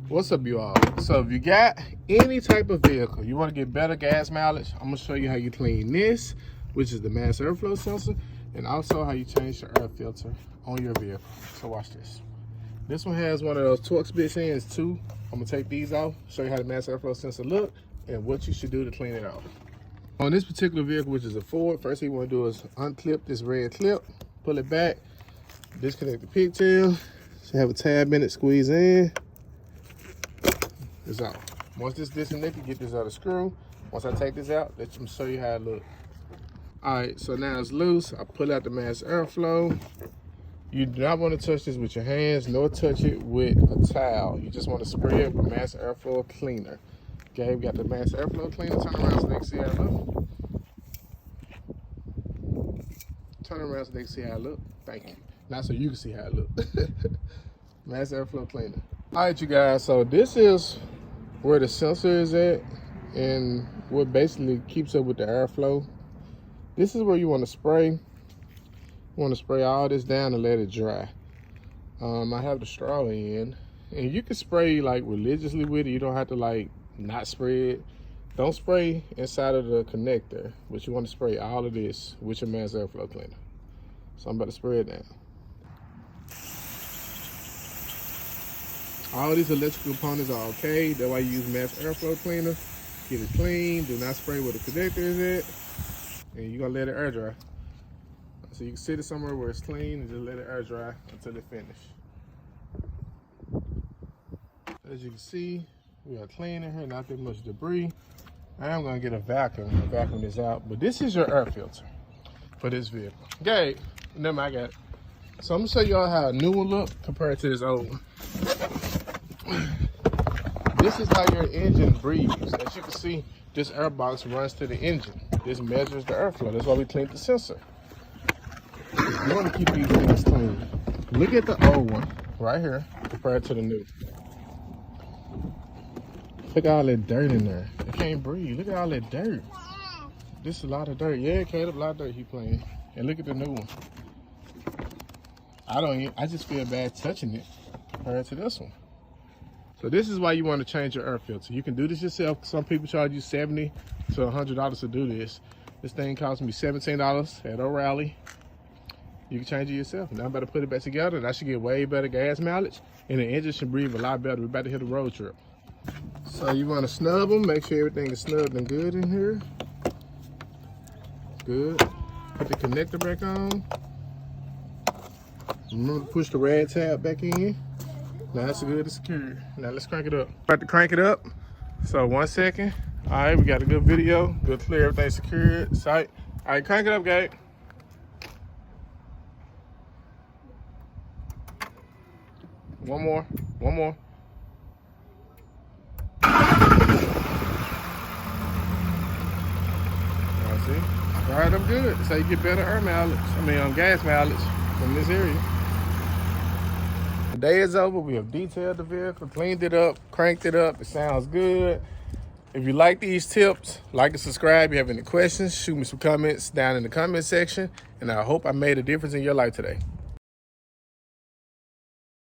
What's up, you all? So if you got any type of vehicle, you want to get better gas mileage, I'm going to show you how you clean this, which is the mass airflow sensor, and also how you change the air filter on your vehicle. So watch this. This one has one of those Torx bits ends too. I'm going to take these off, show you how the mass airflow sensor look, and what you should do to clean it off. On this particular vehicle, which is a Ford, first thing you want to do is unclip this red clip, pull it back, disconnect the pigtail, should have a tab in it, squeeze in. It's out. Once this disconnected, get this out of the screw. Once I take this out, let me show you how it looks. All right, so now it's loose. I pull out the mass airflow. You do not want to touch this with your hands, nor touch it with a towel. You just want to spray it with mass airflow cleaner. Okay, we got the mass airflow cleaner. Turn around so they can see how it look. Turn around so they can see how it look. Thank you. Not so you can see how it look. Mass airflow cleaner. All right, you guys, so this is where the sensor is at and what basically keeps up with the airflow. This is where you want to spray. You want to spray all this down and let it dry. I have the straw in, and you can spray like religiously with it. You don't have to like not spray it. Don't spray inside of the connector, but you want to spray all of this with your mass airflow cleaner. So I'm about to spray it down. All these electrical components are okay. That's why you use mass airflow cleaner. Get it clean. Do not spray where the connector is at. And you're gonna let it air dry. So you can sit it somewhere where it's clean and just let it air dry until it finishes. As you can see, we are clean in here, not that much debris. I am gonna get a vacuum and vacuum this out, but this is your air filter for this vehicle. Okay, never mind, I got it. So I'm gonna show y'all how a new one look compared to this old one. This is how your engine breathes. As you can see, this air box runs to the engine. This measures the airflow. That's why we cleaned the sensor. You want to keep these things clean. Look at the old one right here compared to the new. Look at all that dirt in there. It can't breathe. Look at all that dirt. This is a lot of dirt. Yeah, Caleb, a lot of dirt he playing. And look at the new one. I just feel bad touching it compared to this one. So this is why you want to change your air filter. You can do this yourself. Some people charge you $70 to $100 to do this. This thing cost me $17 at O'Reilly. You can change it yourself. Now I'm about to put it back together, and I should get way better gas mileage, and the engine should breathe a lot better. We're about to hit a road trip. So you want to snub them, make sure everything is snubbed and good in here. Good. Put the connector back on. Remember to push the rad tab back in. Now that's good and secure. Now let's crank it up. About to crank it up. So 1 second. All right, we got a good video. Good, clear, everything secured. Sight. All right, crank it up, Gabe. One more. One more. See? All right, I'm good. That's how you get better air mileage. Gas mileage from this area. The day is over. We have detailed the vehicle, cleaned it up, cranked it up. It sounds good. If you like these tips, like and subscribe. If you have any questions, shoot me some comments down in the comment section. And I hope I made a difference in your life today.